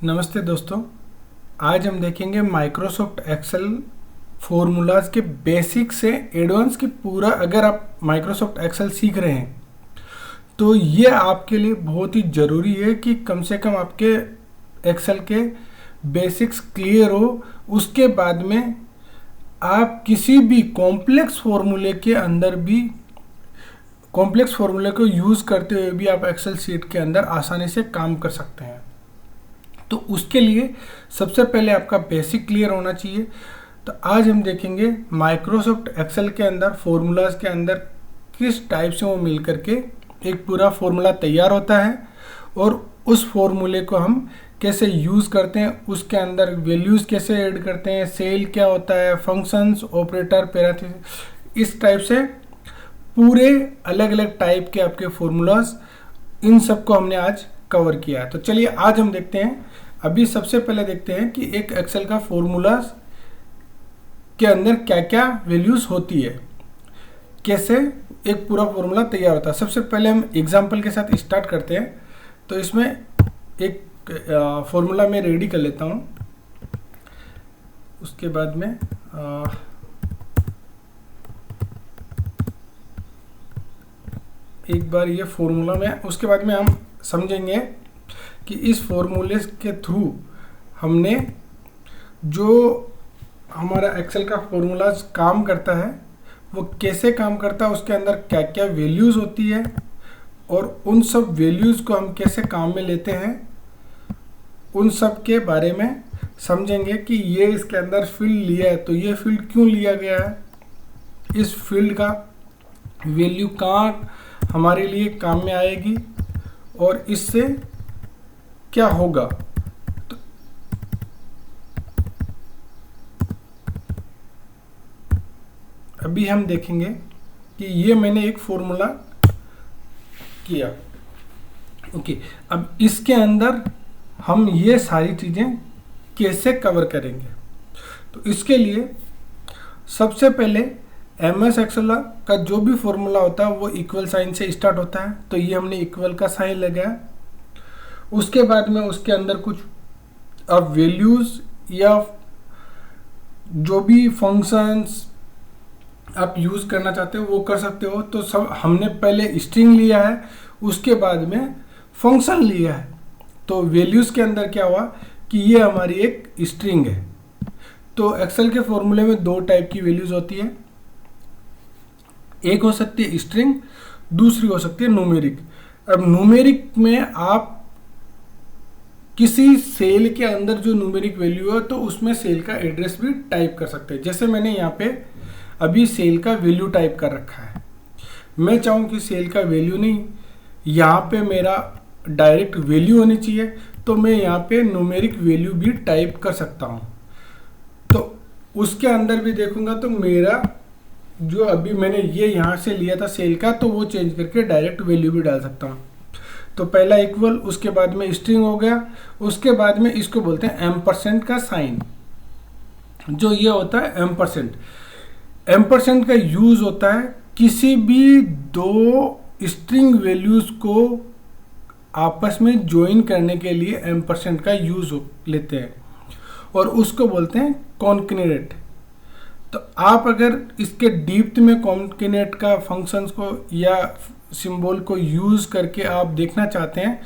नमस्ते दोस्तों। आज हम देखेंगे माइक्रोसॉफ्ट एक्सेल फॉर्मूलाज के बेसिक से एडवांस के पूरा। अगर आप माइक्रोसॉफ्ट एक्सेल सीख रहे हैं तो ये आपके लिए बहुत ही ज़रूरी है कि कम से कम आपके एक्सेल के बेसिक्स क्लियर हो। उसके बाद में आप किसी भी कॉम्प्लेक्स फॉर्मूले के अंदर भी कॉम्प्लेक्स फॉर्मूले को यूज़ करते हुए भी आप एक्सेल शीट के अंदर आसानी से काम कर सकते हैं। तो उसके लिए सबसे पहले आपका बेसिक क्लियर होना चाहिए। तो आज हम देखेंगे माइक्रोसॉफ्ट एक्सेल के अंदर फॉर्मूलाज के अंदर किस टाइप से वो मिल करके एक पूरा फॉर्मूला तैयार होता है और उस फॉर्मूले को हम कैसे यूज़ करते हैं, उसके अंदर वैल्यूज़ कैसे ऐड करते हैं, सेल क्या होता है, फंक्शंस, ऑपरेटर, पैरेंथेसिस, इस टाइप से पूरे अलग अलग टाइप के आपके फॉर्मूलाज, इन सब को हमने आज कवर किया है। तो चलिए आज हम देखते हैं। अभी सबसे पहले देखते हैं कि एक एक्सेल का फॉर्मूलाज के अंदर क्या क्या वैल्यूज़ होती है, कैसे एक पूरा फॉर्मूला तैयार होता है। सबसे पहले हम एग्जांपल के साथ स्टार्ट करते हैं। तो इसमें एक फॉर्मूला मैं रेडी कर लेता हूँ। उसके बाद में एक बार ये फॉर्मूला में, उसके बाद में हम समझेंगे कि इस फॉर्मूले के थ्रू हमने जो हमारा एक्सेल का फॉर्मूलाज काम करता है वो कैसे काम करता है, उसके अंदर क्या क्या वैल्यूज़ होती है और उन सब वैल्यूज़ को हम कैसे काम में लेते हैं, उन सब के बारे में समझेंगे कि ये इसके अंदर फील्ड लिया है तो ये फील्ड क्यों लिया गया है, इस फील्ड का वैल्यू कहाँ हमारे लिए काम में आएगी और इससे क्या होगा। तो अभी हम देखेंगे कि ये मैंने एक फॉर्मूला किया। ओके, अब इसके अंदर हम ये सारी चीज़ें कैसे कवर करेंगे। तो इसके लिए सबसे पहले MS एक्सेल का जो भी फॉर्मूला होता है वो इक्वल साइन से स्टार्ट होता है। तो ये हमने इक्वल का साइन लगाया। उसके बाद में उसके अंदर कुछ अब वैल्यूज़ या जो भी फंक्शंस आप यूज़ करना चाहते हो वो कर सकते हो। तो सब हमने पहले स्ट्रिंग लिया है, उसके बाद में फंक्शन लिया है। तो वैल्यूज़ के अंदर क्या हुआ कि ये हमारी एक स्ट्रिंग है। तो एक्सेल के फॉर्मूले में दो टाइप की वैल्यूज़ होती है, एक हो सकती है स्ट्रिंग, दूसरी हो सकती है न्यूमेरिक। अब न्यूमेरिक में आप किसी सेल के अंदर जो न्यूमेरिक वैल्यू है तो उसमें सेल का एड्रेस भी टाइप कर सकते हैं। जैसे मैंने यहाँ पे अभी सेल का वैल्यू टाइप कर रखा है। मैं चाहूँ कि सेल का वैल्यू नहीं, यहाँ पे मेरा डायरेक्ट वैल्यू होनी चाहिए, तो मैं यहाँ पे न्यूमेरिक वैल्यू भी टाइप कर सकता हूँ। तो उसके अंदर भी देखूँगा तो मेरा जो अभी मैंने ये यहाँ से लिया था सेल का, तो वो चेंज करके डायरेक्ट वैल्यू भी डाल सकता हूँ। तो पहला इक्वल, उसके बाद में स्ट्रिंग हो गया, उसके बाद में इसको बोलते हैं एम्परसेंड का साइन। जो ये होता है एम्परसेंड, एम्परसेंड का यूज होता है किसी भी दो स्ट्रिंग वैल्यूज को आपस में ज्वाइन करने के लिए एम्परसेंड का यूज लेते हैं और उसको बोलते हैं कॉन्कैटिनेट। तो आप अगर इसके डीप्थ में कॉन्कैटिनेट का फंक्शंस को या सिंबल को यूज़ करके आप देखना चाहते हैं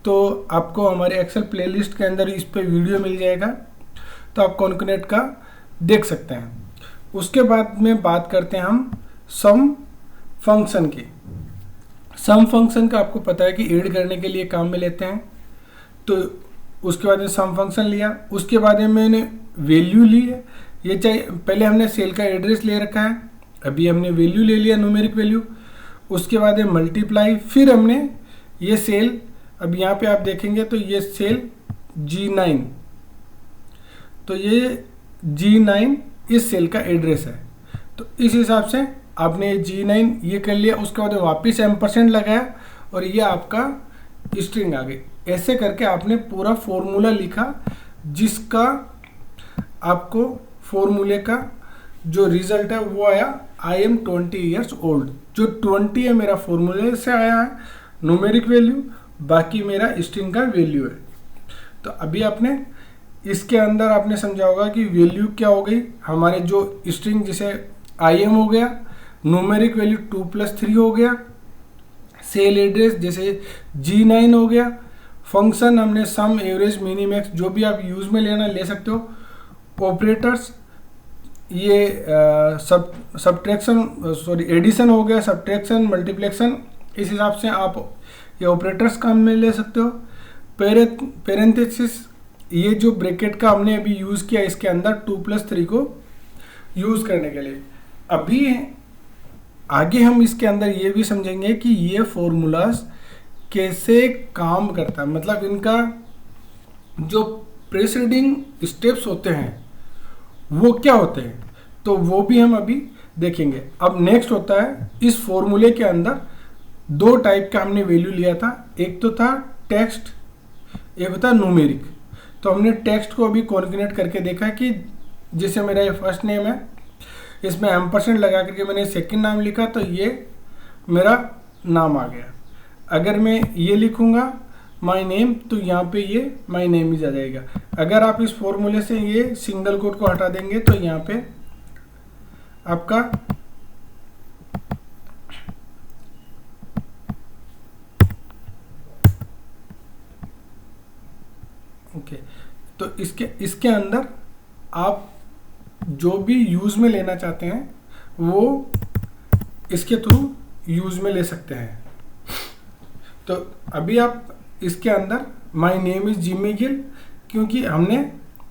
तो आपको हमारे एक्सेल प्लेलिस्ट के अंदर इस पे वीडियो मिल जाएगा, तो आप कॉन्कैटिनेट का देख सकते हैं। उसके बाद में बात करते हैं हम सम फंक्शन की। सम फंक्शन का आपको पता है कि ऐड करने के लिए काम में लेते हैं। तो उसके बाद में सम फंक्शन लिया, उसके बाद में मैंने वैल्यू ली है। ये चाहिए, पहले हमने सेल का एड्रेस ले रखा है, अभी हमने वैल्यू ले लिया, न्यूमेरिक वैल्यू। उसके बाद में मल्टीप्लाई, फिर हमने ये सेल, अब यहाँ पे आप देखेंगे तो ये सेल G9, तो ये G9 इस सेल का एड्रेस है। तो इस हिसाब से आपने G9 ये कर लिया। उसके बाद वापस एम्परसेंड लगाया और ये आपका स्ट्रिंग आ गई। ऐसे करके आपने पूरा फॉर्मूला लिखा जिसका आपको फॉर्मूले का जो रिजल्ट है वो आया आई एम 20 ईयर्स ओल्ड। जो 20 है मेरा फॉर्मूले से आया है न्यूमेरिक वैल्यू, बाकी मेरा स्ट्रिंग का वैल्यू है। तो अभी आपने इसके अंदर आपने समझा होगा कि वैल्यू क्या हो गई, हमारे जो स्ट्रिंग जिसे IM हो गया, न्यूमेरिक वैल्यू 2+3 हो गया, सेल एड्रेस जैसे G9 हो गया, फंक्शन हमने सम एवरेज मिनिमैक्स जो भी आप यूज में लेना ले सकते हो, ऑपरेटर्स ये एडिशन हो गया, सब्ट्रैक्शन, मल्टीप्लेक्शन, इस हिसाब से आप ये ऑपरेटर्स काम में ले सकते हो। पेरेंथेसिस ये जो ब्रैकेट का हमने अभी यूज़ किया इसके अंदर 2+3 को यूज़ करने के लिए। अभी आगे हम इसके अंदर ये भी समझेंगे कि ये फॉर्मूलाज कैसे काम करता है, मतलब इनका जो प्रीसीडिंग स्टेप्स होते हैं वो क्या होते हैं, तो वो भी हम अभी देखेंगे। अब नेक्स्ट होता है इस फॉर्मूले के अंदर दो टाइप का हमने वैल्यू लिया था, एक तो था टेक्स्ट, एक होता न्यूमेरिक। तो हमने टेक्स्ट को अभी कॉन्केनेट करके देखा कि जैसे मेरा ये फर्स्ट नेम है, इसमें एम्परसेंट लगा करके मैंने सेकंड नाम लिखा तो ये मेरा नाम आ गया। अगर मैं ये लिखूंगा माय नेम तो यहाँ पे ये माय नेम ही आ जाएगा। अगर आप इस फॉर्मूले से ये सिंगल कोट को हटा देंगे तो यहाँ पे आपका ओके तो इसके अंदर आप जो भी यूज में लेना चाहते हैं वो इसके थ्रू यूज में ले सकते हैं। तो अभी आप इसके अंदर my name is Jimmy Gill, क्योंकि हमने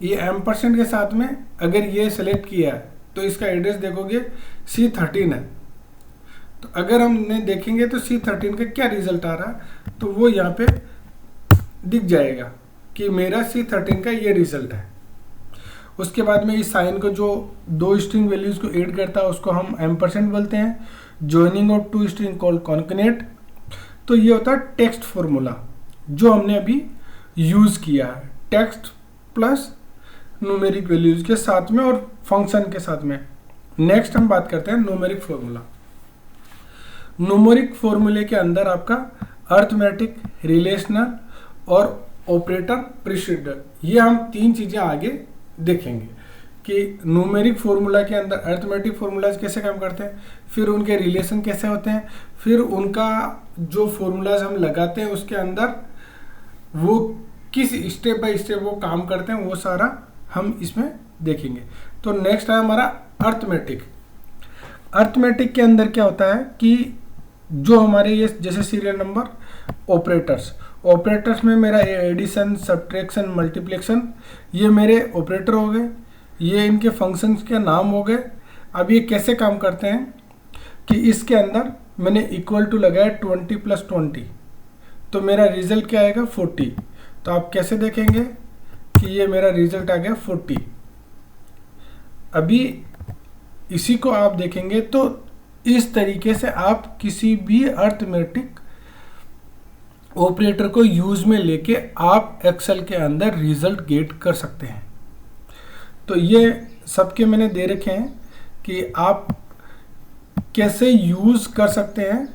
ये एम्परसेंट के साथ में अगर ये सेलेक्ट किया है तो इसका एड्रेस देखोगे C13 है। तो अगर हमने देखेंगे तो C13 का क्या रिजल्ट आ रहा है तो वो यहाँ पे दिख जाएगा कि मेरा C13 का ये रिजल्ट है। उसके बाद में इस साइन को जो दो स्ट्रिंग वैल्यूज को ऐड करता है उसको हम एम्परसेंट बोलते हैं। Joining of two string called concatenate. तो ये होता है टेक्स्ट फॉर्मूला जो हमने अभी यूज किया है, टेक्स्ट प्लस न्यूमेरिक वैल्यूज के साथ में और फंक्शन के साथ में। नेक्स्ट हम बात करते हैं न्यूमेरिक फॉर्मूला। न्यूमेरिक फॉर्मूले के अंदर आपका अर्थमेटिक, रिलेशनल और ऑपरेटर प्रीसीडर, ये हम तीन चीजें आगे देखेंगे कि न्यूमेरिक फॉर्मूला के अंदर अर्थमेटिक फॉर्मूलाज कैसे काम करते हैं, फिर उनके रिलेशन कैसे होते हैं, फिर उनका जो फॉर्मूलाज हम लगाते हैं उसके अंदर वो किस स्टेप बाय स्टेप वो काम करते हैं, वो सारा हम इसमें देखेंगे। तो नेक्स्ट है हमारा अर्थमेटिक। अर्थमेटिक के अंदर क्या होता है कि जो हमारे ये जैसे सीरियल नंबर ऑपरेटर्स में मेरा एडिशन, सब्ट्रैक्शन, मल्टीप्लिकेशन ये मेरे ऑपरेटर हो गए, ये इनके फंक्शंस के नाम हो गए। अब ये कैसे काम करते हैं कि इसके अंदर मैंने इक्वल टू लगाया 20 + 20 तो मेरा रिजल्ट क्या आएगा 40। तो आप कैसे देखेंगे कि ये मेरा रिजल्ट आ गया 40। अभी इसी को आप देखेंगे तो इस तरीके से आप किसी भी अर्थमेटिक ऑपरेटर को यूज में लेके आप एक्सेल के अंदर रिजल्ट गेट कर सकते हैं। तो ये सबके मैंने दे रखे हैं कि आप कैसे यूज कर सकते हैं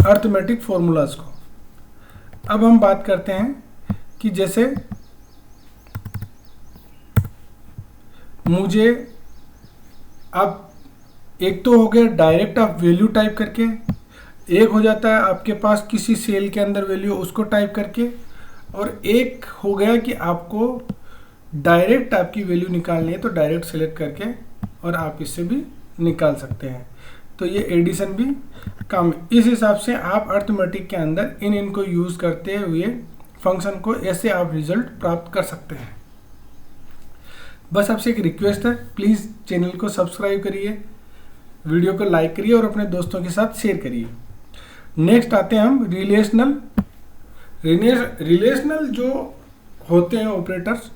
अर्थमेटिक फॉर्मूलाज को। अब हम बात करते हैं कि जैसे मुझे अब एक तो हो गया डायरेक्ट आप वैल्यू टाइप करके, एक हो जाता है आपके पास किसी सेल के अंदर वैल्यू उसको टाइप करके, और एक हो गया कि आपको डायरेक्ट आपकी वैल्यू निकालनी है तो डायरेक्ट सेलेक्ट करके और आप इससे भी निकाल सकते हैं। तो ये एडिशन भी काम, इस हिसाब से आप अर्थमेटिक के अंदर इनको यूज करते हुए फंक्शन को ऐसे आप रिजल्ट प्राप्त कर सकते हैं। बस आपसे एक रिक्वेस्ट है, प्लीज़ चैनल को सब्सक्राइब करिए, वीडियो को लाइक करिए और अपने दोस्तों के साथ शेयर करिए। नेक्स्ट आते हैं हम रिलेशनल। रिलेशनल जो होते हैं ऑपरेटर्स,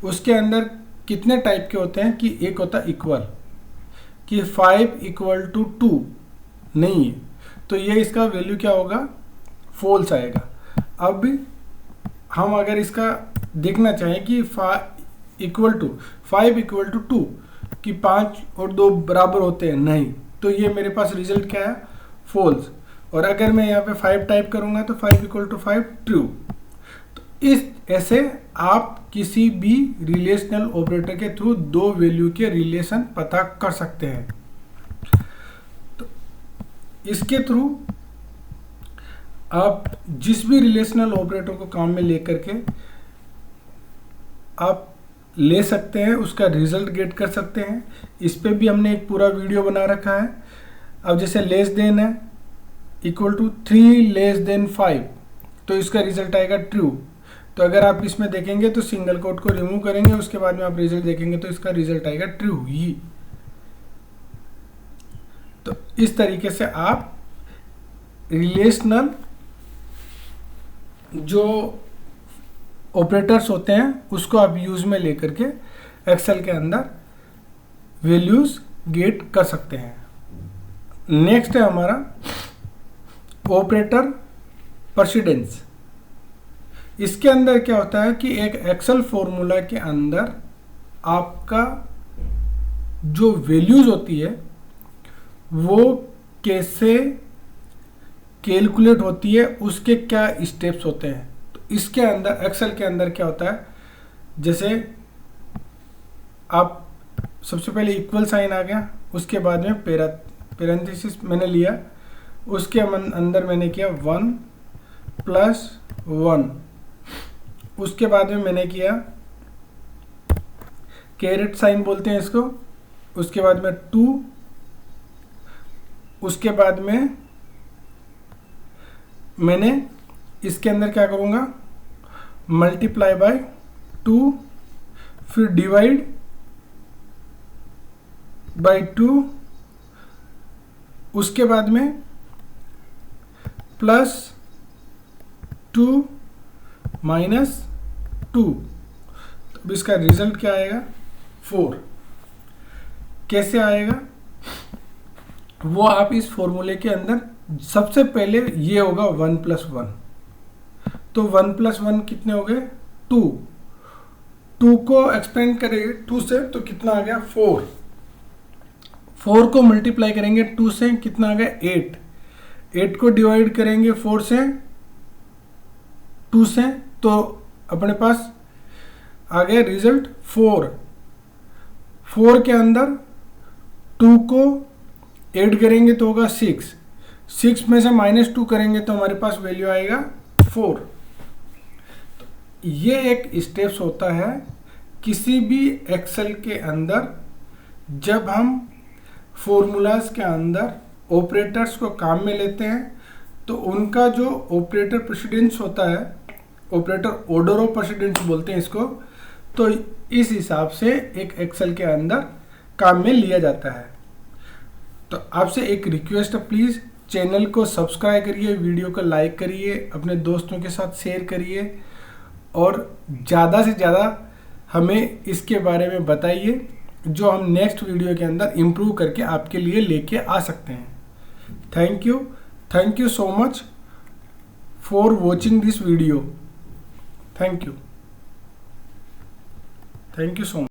उसके अंदर कितने टाइप के होते हैं कि एक होता है इक्वल, कि 5 = 2 नहीं है तो ये इसका वैल्यू क्या होगा, फॉल्स आएगा। अब हम अगर इसका देखना चाहें कि 5 = 2 कि 5 और 2 बराबर होते हैं, नहीं, तो ये मेरे पास रिजल्ट क्या है, फॉल्स। और अगर मैं यहाँ पे 5 टाइप करूँगा तो 5 = 5 ट्रू। तो इस ऐसे आप किसी भी रिलेशनल ऑपरेटर के थ्रू दो वैल्यू के रिलेशन पता कर सकते हैं। तो इसके थ्रू आप जिस भी रिलेशनल ऑपरेटर को काम में लेकर के आप ले सकते हैं, उसका रिजल्ट गेट कर सकते हैं। इस पे भी हमने एक पूरा वीडियो बना रखा है। अब जैसे लेस देन है इक्वल टू 3 लेस देन 5, तो इसका रिजल्ट आएगा ट्रू। तो अगर आप इसमें देखेंगे तो सिंगल कोट को रिमूव करेंगे, उसके बाद में आप रिजल्ट देखेंगे तो इसका रिजल्ट आएगा ट्रू ही। तो इस तरीके से आप रिलेशनल जो ऑपरेटर्स होते हैं उसको आप यूज में लेकर के एक्सेल के अंदर वैल्यूज गेट कर सकते हैं। नेक्स्ट है हमारा ऑपरेटर प्रेसिडेंस। इसके अंदर क्या होता है कि एक एक्सेल फॉर्मूला के अंदर आपका जो वैल्यूज होती है वो कैसे कैलकुलेट होती है, उसके क्या स्टेप्स होते हैं। तो इसके अंदर एक्सेल के अंदर क्या होता है, जैसे आप सबसे पहले इक्वल साइन आ गया, उसके बाद में पैरेंथेसिस मैंने लिया, उसके अंदर मैंने किया 1 + 1, उसके बाद में मैंने किया कैरेट साइन बोलते हैं इसको, उसके बाद में 2, उसके बाद में मैंने इसके अंदर क्या करूँगा मल्टीप्लाई बाय 2, फिर डिवाइड बाय 2, उसके बाद में +2 - 2। तो इसका रिजल्ट क्या आएगा 4। कैसे आएगा वो आप इस फॉर्मूले के अंदर सबसे पहले ये होगा 1 + 1, तो 1 + 1 कितने हो गए 2। 2 को एक्सपेंड करेंगे 2 से तो कितना आ गया 4। 4 को मल्टीप्लाई करेंगे 2 से कितना आ गया 8। 8 को डिवाइड करेंगे 4 से 2 से तो अपने पास आ गया रिजल्ट 4। 4 के अंदर 2 को ऐड करेंगे तो होगा 6। 6 में से -2 करेंगे तो हमारे पास वैल्यू आएगा 4। तो ये एक स्टेप्स होता है किसी भी एक्सेल के अंदर जब हम फॉर्मूलाज के अंदर ऑपरेटर्स को काम में लेते हैं तो उनका जो ऑपरेटर प्रेसिडेंस होता है, ऑपरेटर ऑर्डर ऑफ प्रेसिडेंस बोलते हैं इसको, तो इस हिसाब से एक एक्सेल के अंदर काम में लिया जाता है। तो आपसे एक रिक्वेस्ट है, प्लीज़ चैनल को सब्सक्राइब करिए, वीडियो को लाइक करिए, अपने दोस्तों के साथ शेयर करिए और ज़्यादा से ज़्यादा हमें इसके बारे में बताइए जो हम नेक्स्ट वीडियो के अंदर इम्प्रूव करके आपके लिए लेके आ सकते हैं। Thank you so much for watching this video. Thank you so much.